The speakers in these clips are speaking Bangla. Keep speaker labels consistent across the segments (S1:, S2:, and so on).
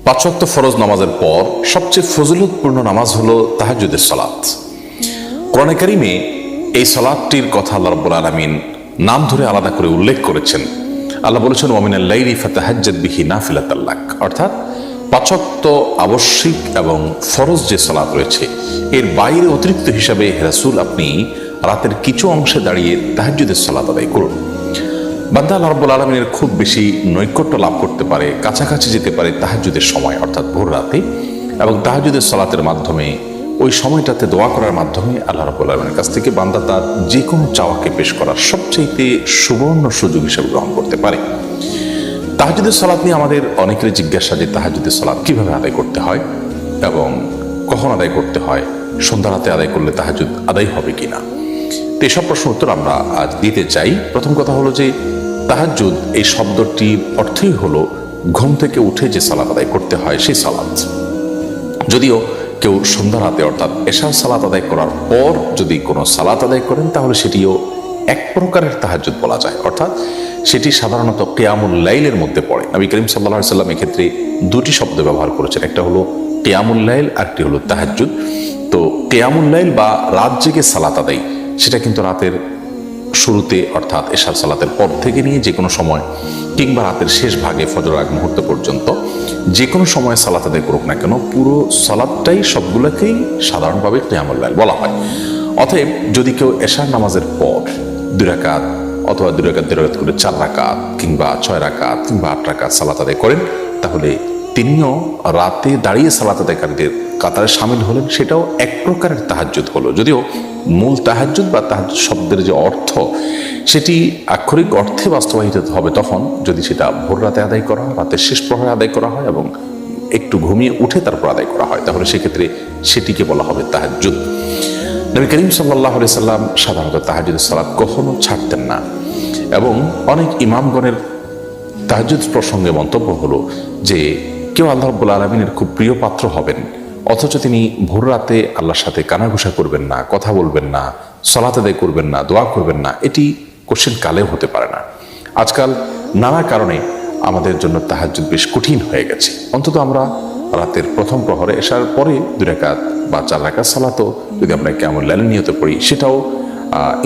S1: পাঁচ ওয়াক্ত ফরজ নামাজের পর সবচেয়ে ফজিলতপূর্ণ নামাজ হলো তাহাজ্জুদের সালাত। কোরআনে কারিমে এই সালাতটির কথা আল্লাহ রাব্বুল আলামিন নাম ধরে আলাদা করে উল্লেখ করেছেন। আল্লাহ বলেছেন ওয়ামিনাল লাইলি ফাতাহাজ্জাদ বিহি নাফিলাতাল লাক, অর্থাৎ পাঁচ ওয়াক্ত আবশ্যিক এবং ফরজ যে সালাত রয়েছে এর বাইরে অতিরিক্ত হিসাবে রাসূল আপনি রাতের কিছু অংশে দাঁড়িয়ে তাহাজ্জুদের সালাত আদায় করুন। বান্দা আল্লাহ রাব্বুল আলামিনের খুব বেশি নৈকট্য লাভ করতে পারে, কাছাকাছি যেতে পারে তাহাজ্জুদের সময় অর্থাৎ ভোর রাতে, এবং তাহাজ্জুদের সালাতের মাধ্যমে ওই সময়টাতে দোয়া করার মাধ্যমে আল্লাহ রাব্বুল আলামিনের কাছ থেকে বান্দা তার যে কোনো চাওয়াকে পেশ করার সবচেয়ে সুবর্ণ সুযোগ হিসেবে গ্রহণ করতে পারে। তাহাজ্জুদের সালাত নিয়ে আমাদের অনেকেরই জিজ্ঞাসা যে তাহাজ্জুদের সালাত কিভাবে আদায় করতে হয় এবং কখন আদায় করতে হয়, সন্ধ্যা রাতে আদায় করলে তাহাজ্জুদ আদায় হবে কিনা। তো এসব প্রশ্ন উত্তর আমরা আজ দিতে চাই। প্রথম কথা হলো যে তাহাজ্জুদ এই শব্দটির অর্থই হলো ঘুম থেকে উঠে যে সালাত আদায় করতে হয় সেই সালাত। যদিও কেউ সন্ধ্যা রাতে অর্থাৎ এশার সালাত আদায় করার পর যদি কোনো সালাত আদায় করেন তাহলে সেটিও এক প্রকারের তাহাজ্জুদ বলা যায়, অর্থাৎ সেটি সাধারণত কিয়ামুল লাইলের মধ্যে পড়ে। নবী করিম সাল্লাল্লাহু আলাইহি সাল্লাম এক্ষেত্রে দুটি শব্দ ব্যবহার করেছেন, একটা হলো কিয়ামুল লাইল আর একটি হলো তাহাজ্জুদ। তো কিয়ামুল লাইল বা রাত জেগে সালাত আদায় সেটা কিন্তু রাতের শুরুতে অর্থাৎ এশার সালাতের পর থেকে নিয়ে যে কোনো সময় কিংবা রাতের শেষ ভাগে ফজর আগ মুহূর্ত পর্যন্ত যে কোনো সময় সালাত আদায় করুক না কেন পুরো সালাতটাই সবগুলোকেই সাধারণভাবে কিয়ামুল লাইল বলা হয়। অতএব যদি কেউ এশার নামাজের পর 2 রাকাত অথবা 2 রাকাত 2 রাকাত করে 4 রাকাত কিংবা 6 রাকাত কিংবা 8 রাকাত সালাত আদায় করেন তাহলে তিনিও রাতে দাঁড়িয়ে সালাত আদায়কারীদের কাতারে শামিল হলেন, সেটাও এক প্রকারের তাহাজ্জুদ হলো। যদিও মূল তাহাজ্জুদ বা তাহাজ্জুদ শব্দের যে অর্থ সেটি আক্ষরিক অর্থে বাস্তবায়িত হবে তখন যদি সেটা ভোর রাতে আদায় করা হয়, রাতের শেষ প্রহরে আদায় করা হয় এবং একটু ঘুমিয়ে উঠে তারপর আদায় করা হয়, তাহলে সেক্ষেত্রে সেটিকে বলা হবে তাহাজ্জুদ। নবী করিম সাল্লাল্লাহু আলাইহি সাল্লাম সাধারণত তাহাজ্জুদের সালাত কখনো ছাড়তেন না এবং অনেক ইমামগণের তাহাজ্জুদ প্রসঙ্গে মন্তব্য হলো যে কেউ আল্লাহ রাব্বুল আলামিনের খুব প্রিয় পাত্র হবেন অথচ তিনি ভোর রাতে আল্লাহর সাথে কানাঘুষা করবেন না, কথা বলবেন না, সালাত আদায় করবেন না, দোয়া করবেন না, এটি কোশ্চেন কালেও হতে পারে না। আজকাল নানা কারণে আমাদের জন্য তাহাজ্জুদ বেশ কঠিন হয়ে গেছে। অন্তত আমরা রাতের প্রথম প্রহরে এশার পরে 2 রাকাত বা 4 রাকাত সালাতও যদি আমরা কিয়ামুল লাইল নিয়তে পড়ি সেটাও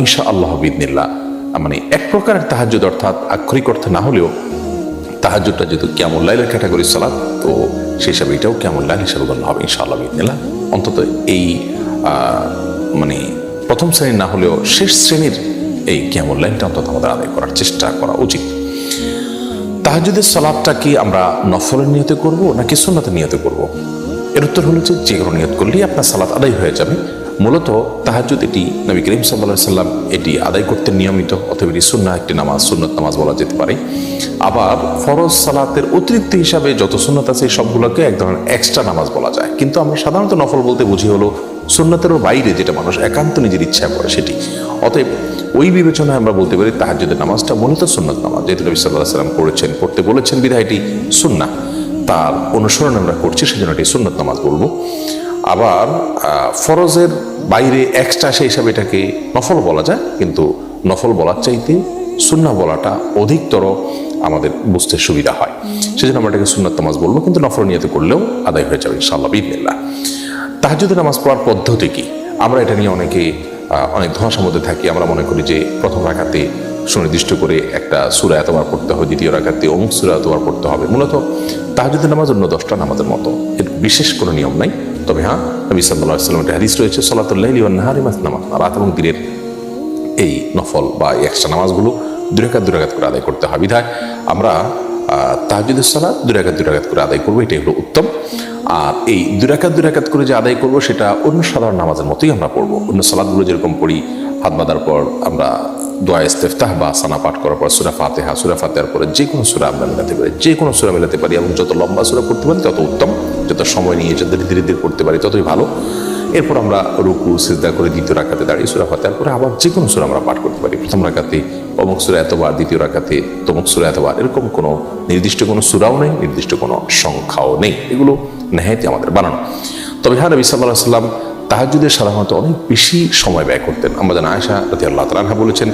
S1: ইনশাআল্লাহ বিইذনিল্লাহ মানে এক প্রকারের তাহাজ্জুদ, অর্থাৎ আক্ষরিক অর্থে না হলেও তাহাজ্জুদটা যেহেতু কিয়ামুল লাইলের ক্যাটাগরি সালাত তো সেই হিসাবে এটাও কিয়ামুল লাইল হিসাবে গণ্য হবে ইনশাআল্লাহ বিইذনিল্লাহ। অন্তত এই মানে প্রথম শ্রেণীর না হলেও শেষ শ্রেণীর এই কিয়ামুল লাইলটা অন্তত আমাদের আদায় করার চেষ্টা করা উচিত। তাহাজ্জুদের সালাতটা কি আমরা নফলের নিয়তে করব নাকি সুন্নাতের নিয়তে করব? এর উত্তর হলো যে কোনো নিয়ত করলেই আপনার সালাত আদায় হয়ে যাবে। মূলত তাহাজ্জুদ এটি নবী করিম সাল্লাল্লাহু আলাইহি সাল্লাম এটি আদায় করতেন নিয়মিত, অথবা এটি সুন্নাহ একটি নামাজ, সুন্নত নামাজ বলা যেতে পারে। আবার ফরজ সালাতের অতিরিক্ত হিসাবে যত সুন্নত আছে সবগুলোকে এক ধরনের এক্সট্রা নামাজ বলা যায়, কিন্তু আমরা সাধারণত নফল বলতে বুঝি হলো সুন্নতেরও বাইরে যেটা মানুষ একান্ত নিজের ইচ্ছা করে সেটি। অতএব ওই বিবেচনায় আমরা বলতে পারি তাহাজ্জুদের নামাজটা মূলত সুন্নত নামাজ, যেহেতু নবী সাল্লাল্লাহু আলাইহি সাল্লাম করেছেন, করতে বলেছেন বিধায় এটি সুন্নাহ, তার অনুসরণ আমরা করছি সেজন্য এটি সুন্নত নামাজ বলবো। আবার ফরজের বাইরে এক্সট্রা সেই হিসাবে এটাকে নফল বলা যায়, কিন্তু নফল বলার চাইতে সুন্নাহ বলাটা অধিকতর আমাদের বুঝতে সুবিধা হয়, সেজন্য আমরা এটাকে সুন্নত নামাজ বলবো, কিন্তু নফল নিয়ত করলেও আদায় হয়ে যাবে ইনশাআল্লাহ বিইذনিল্লাহ। তাহাজ্জুদের নামাজ পড়ার পদ্ধতি কি? আমরা এটা নিয়ে অনেক ধোঁয়াশার মধ্যে থাকি। আমরা মনে করি যে প্রথম রাকাতে সুনির্দিষ্ট করে একটা সূরা এতবার পড়তে হবে, দ্বিতীয় রাকাতে অমুক সূরা এতবার পড়তে হবে। মূলত তাহাজ্জুদের নামাজ অন্য 10টা নামাজের মতো, এর বিশেষ কোনো নিয়ম নাই। তবে হ্যাঁ, নবী সাল্লাল্লাহু আলাইহি ওয়াসাল্লামের হাদিস রয়েছে সালাতুল লাইলি ওয়ান নাহারি মাসনা মাসনা, রাত এবং দিনের এই নফল বা এক্সট্রা নামাজগুলো 2 রাকাত 2 রাকাত করে আদায় করতে হয়। বিধায় আমরা তাহাজ্জুদের সালাত 2 রাকাত 2 রাকাত করে আদায় করবো, এটাই হলো উত্তম। আর এই 2 রাকাত 2 রাকাত করে যে আদায় করবো সেটা অন্য সাধারণ নামাজের মতোই আমরা পড়বো। অন্য সালাতগুলো যেরকম পড়ি, হাত বাঁধার পর আমরা দোয়া ইস্তেফতাহ বা সানা পাঠ করার পর সূরা ফাতিহা, সূরা ফাতিহার পরে যে কোনো সূরা আমরা মেলাতে পারি, যে কোনো সূরা মেলাতে পারি, এবং যত লম্বা সূরা পড়তে পারি তত উত্তম, যত সময় নিয়ে যত ধীরে ধীরে পড়তে পারি ততই ভালো। এরপর আমরা রুকু সিজদা করে দ্বিতীয় রাকাতে দাঁড়িয়ে সূরা ফাতিহার পরে আবার যে কোনো সূরা আমরা পাঠ করতে পারি। প্রথম রাকাতে অমুক সূরা এতবার, দ্বিতীয় রাকাতে তমুক সূরা এতবার, এরকম কোনো নির্দিষ্ট কোনো সূরাও নেই, নির্দিষ্ট কোনো সংখ্যাও নেই, এগুলো নেহায়েতই আমাদের বানানো। তবে হ্যাঁ, নবী সাল্লাল্লাহু আলাইহি ওয়াসাল্লাম তাহাজ্জুদের সাধারণত অনেক বেশি সময় ব্যয় করতেন। আমাদের আয়েশা রাদিয়াল্লাহু তাআলা আনহা বলেছেন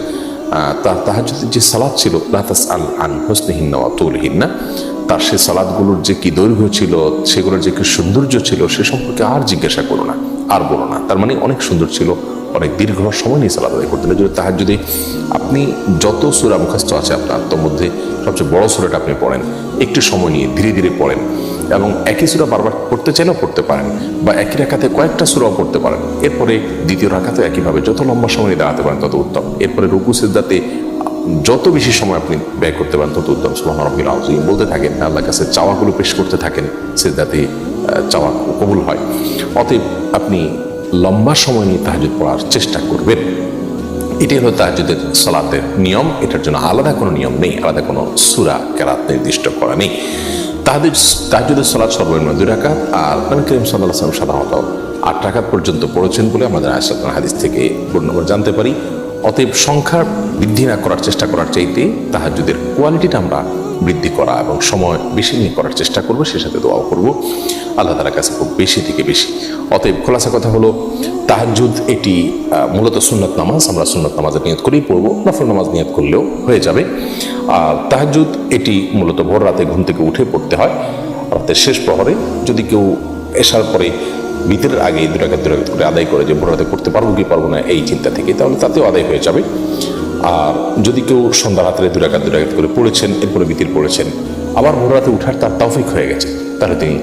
S1: তার তাহাজ্জুদের যে সালাত ছিল লা তাসআল আন হুসনিহিন্না ওয়া তুলহিন্না, তার সে সালাদগুলোর যে কি দৈর্ঘ্য ছিল, সেগুলোর যে কি সৌন্দর্য ছিল, সে সম্পর্কে আর জিজ্ঞাসা করো না, আর বলো না। তার মানে অনেক সুন্দর ছিল, অনেক দীর্ঘ সময় নিয়ে সালাদ আদায় করতেন। যদি তাহাজ্জুদে আপনি যত সূরা মুখস্থ আছে আপনার, তোর মধ্যে সবচেয়ে বড় সূরাটা আপনি পড়েন, একটু সময় নিয়ে ধীরে ধীরে পড়েন, এবং একই সূরা বারবার পড়তে চাইলেও পড়তে পারেন, বা একই রাকাতে কয়েকটা সূরাও পড়তে পারেন। এরপরে দ্বিতীয় রাকাতে একইভাবে যত লম্বা সময় নিয়ে দাঁড়াতে পারেন তত উত্তম। এরপরে রুকু সিজদাতে যত বেশি সময় আপনি ব্যয় করতে পারেন তত উত্তম। সুবহান রাব্বিল আযীম বলতে থাকেন, আল্লাহর কাছে চাওয়াগুলো পেশ করতে থাকেন, সিজদাতে চাওয়া কবুল হয়। অতএব আপনি লম্বা সময় নিয়ে তাহাজ্জুদ পড়ার চেষ্টা করবেন। এটাই হলো তাহাজ্জুদের সালাতের নিয়ম। এটার জন্য আলাদা কোনো নিয়ম নেই, আলাদা কোনো সূরা কেরাত নির্দিষ্ট করা নেই। তাহাজ্জুদের সালাত সর্বনিম্ন 2 রাকাত, আর নবী করিম সাল্লাল্লাহু আলাইহি ওয়াসাল্লাম সাধারণত 8 রাকাত পর্যন্ত পড়েছেন বলে আমাদের আয়েশা হাদিস থেকে পূর্ণবার জানতে পারি। অতএব সংখ্যা বৃদ্ধি না করার চেষ্টা করার চাইতে তাহাজ্জুদের কোয়ালিটিটা আমরা বৃদ্ধি করা এবং সময় বেশি নিয়ে করার চেষ্টা করবো, সে সাথে দোয়াও করবো আল্লাহ তাআলার কাছে খুব বেশি থেকে বেশি। অতএব খোলাসা কথা হলো, তাহাজ্জুদ এটি মূলত সুন্নত নামাজ। আমরা সুন্নত নামাজের নিয়ত করেই পড়বো, নফল নামাজ নিয়ত করলেও হয়ে যাবে। আর তাহাজ্জুদ এটি মূলত ভোর রাতে ঘুম থেকে উঠে পড়তে হয়, রাতের শেষ প্রহরে। যদি কেউ এশার পরে ভিতরের আগে 2 রাকাত করে আদায় করে যে ভোর রাতে পড়তে পারবো কি পারবো না এই চিন্তা থেকে, তাহলে তাতেও আদায় হয়ে যাবে। আর যদি কেউ সন্ধ্যা রাত্রে 2 রাকাত করে পড়েছেন, এরপরে বিতির পড়েছেন, আবার ভোর রাতে উঠার তার তৌফিক হয়ে গেছে, তাহলে তিনি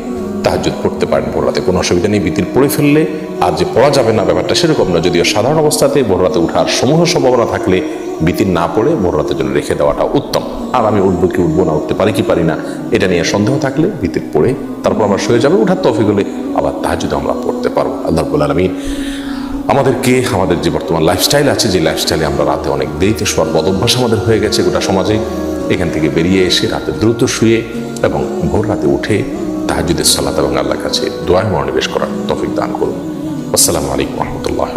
S1: তাহাজ্জুদ পড়তে পারেন ভোর রাতে, কোনো অসুবিধা নেই। বিতির পড়ে ফেললে আর যে পড়া যাবে না ব্যাপারটা সেরকম না। যদিও সাধারণ অবস্থাতে ভোর রাতে উঠার সমূহ সম্ভাবনা থাকলে বিতির না পড়ে ভোর রাতের জন্য রেখে দেওয়াটা উত্তম। আর আমি উঠবো কি উঠবো না, উঠতে পারি কি পারি না, এটা নিয়ে সন্দেহ থাকলে বিতির পড়ে তারপর আমরা শুয়ে যাবে, উঠার তৌফিক হলে আবার তাহাজ্জুদ আমরা পড়তে পারবো। আল্লাহ রাব্বুল আলামিন আমাদেরকে আমাদের যে বর্তমান লাইফস্টাইল আছে, যে লাইফস্টাইলে আমরা রাতে অনেক দেরিতে শোয়ার বদভ্যাস আমাদের হয়ে গেছে গোটা সমাজে, এখান থেকে বেরিয়ে এসে রাতে দ্রুত শুয়ে এবং ভোর রাতে উঠে তাহাজ্জুদের সালাত এবং আল্লাহর কাছে দোয়ায় মনোনিবেশ করার তৌফিক দান করুন। আসসালামু আলাইকুম ওয়া রাহমাতুল্লাহি।